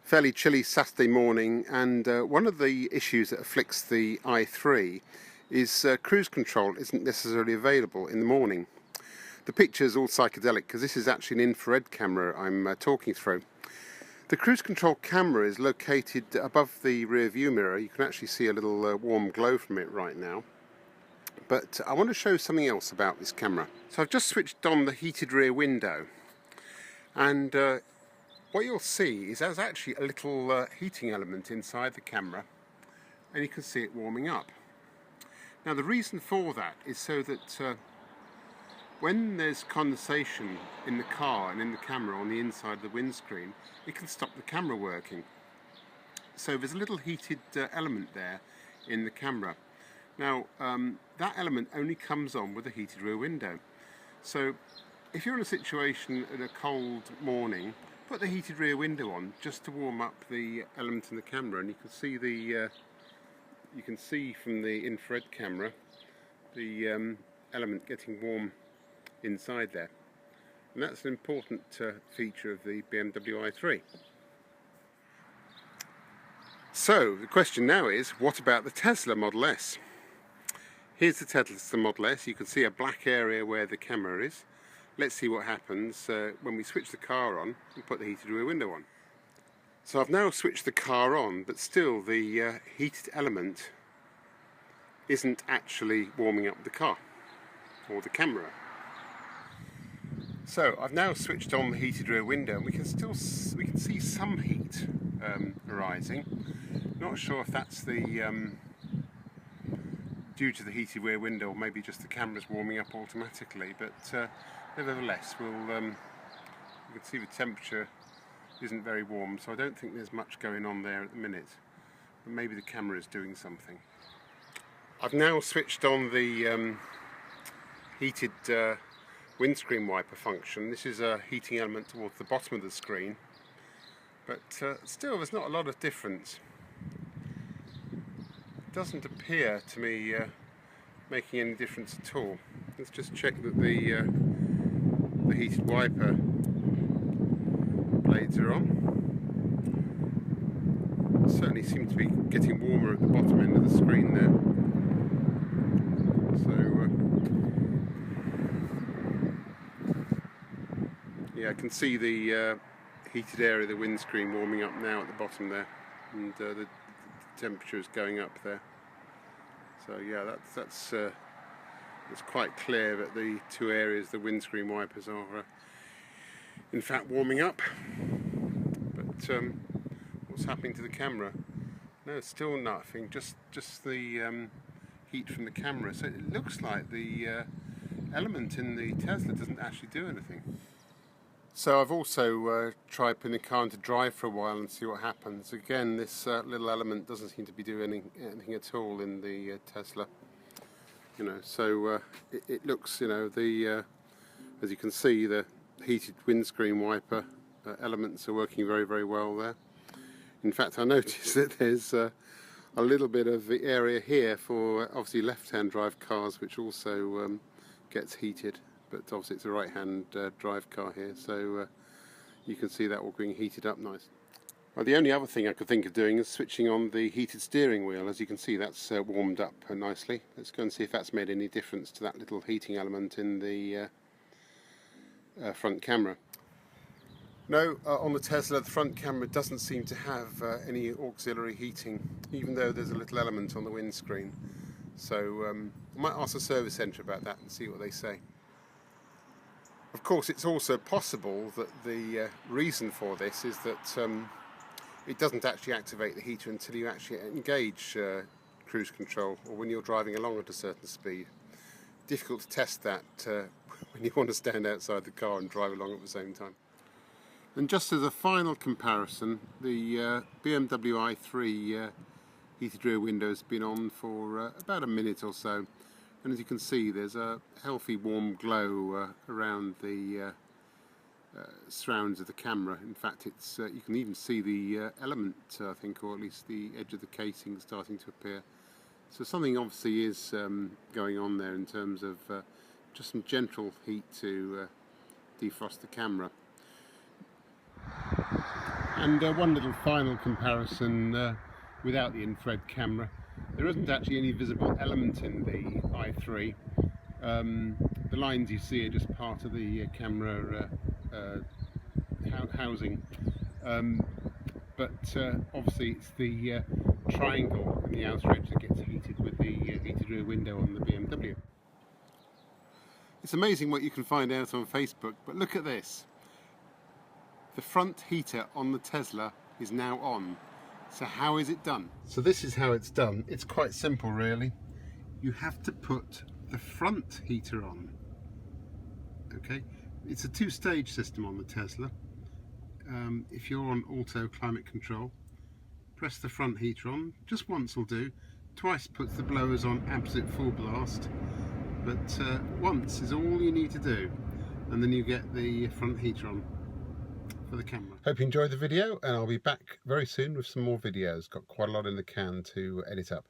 Fairly chilly Saturday morning, and one of the issues that afflicts the i3 is cruise control isn't necessarily available in the morning. The picture is all psychedelic because this is actually an infrared camera I'm talking through. The cruise control camera is located above the rear view mirror. You can actually see a little warm glow from it right now. But I want to show something else about this camera. So I've just switched on the heated rear window, and what you'll see is there's actually a little heating element inside the camera, and you can see it warming up. Now the reason for that is so that when there's condensation in the car and in the camera on the inside of the windscreen, it can stop the camera working. So there's a little heated element there in the camera. Now that element only comes on with a heated rear window. So if you're in a situation at a cold morning, put the heated rear window on just to warm up the element in the camera, and you can see from the infrared camera the element getting warm inside there, and that's an important feature of the BMW i3. So the question now is, what about the Tesla Model S? Here's the Tesla Model S. You can see a black area where the camera is. Let's see what happens when we switch the car on and put the heated rear window on. So I've now switched the car on, but still the heated element isn't actually warming up the car or the camera. So I've now switched on the heated rear window, and we can see some heat arising. Not sure if that's due to the heated rear window, or maybe just the camera's warming up automatically, but nevertheless, you can see the temperature isn't very warm, so I don't think there's much going on there at the minute, but maybe the camera is doing something. I've now switched on the heated windscreen wiper function. This is a heating element towards the bottom of the screen, but still there's not a lot of difference. It doesn't appear to me making any difference at all. Let's just check that the heated wiper blades are on. Certainly seem to be getting warmer at the bottom end of the screen there. So yeah, I can see the heated area of the windscreen warming up now at the bottom there, and the temperature is going up there. So yeah, that's quite clear that the two areas, the windscreen wipers, are in fact warming up. But what's happening to the camera? No, still nothing. Just the heat from the camera. So it looks like the element in the Tesla doesn't actually do anything. So I've also tried putting the car into drive for a while and see what happens. Again, this little element doesn't seem to be doing anything at all in the Tesla. So it looks, as you can see, the heated windscreen wiper elements are working very, very well there. In fact, I noticed that there's a little bit of the area here for obviously left-hand drive cars, which also gets heated. But obviously it's a right-hand drive car here, so you can see that all being heated up nice. Well, the only other thing I could think of doing is switching on the heated steering wheel. As you can see, that's warmed up nicely. Let's go and see if that's made any difference to that little heating element in the front camera. No, on the Tesla, the front camera doesn't seem to have any auxiliary heating, even though there's a little element on the windscreen. So I might ask the service centre about that and see what they say. Of course, it's also possible that the reason for this is that it doesn't actually activate the heater until you actually engage cruise control, or when you're driving along at a certain speed. Difficult to test that when you want to stand outside the car and drive along at the same time. And just as a final comparison, the BMW i3 heated rear window has been on for about a minute or so. And as you can see, there's a healthy warm glow around the surrounds of the camera. In fact, it's you can even see the element, I think, or at least the edge of the casing starting to appear. So something obviously is going on there in terms of just some gentle heat to defrost the camera. And one little final comparison without the infrared camera. There isn't actually any visible element in the i3. The lines you see are just part of the camera housing. But obviously it's the triangle in the outer edge that gets heated with the heated rear window on the BMW. It's amazing what you can find out on Facebook, but look at this. The front heater on the Tesla is now on. So how is it done? So this is how it's done. It's quite simple really. You have to put the front heater on. Okay, it's a two-stage system on the Tesla. If you're on auto climate control, press the front heater on. Just once will do. Twice puts the blowers on absolute full blast, but once is all you need to do, and then you get the front heater on for the camera. Hope you enjoyed the video, and I'll be back very soon with some more videos. Got quite a lot in the can to edit up.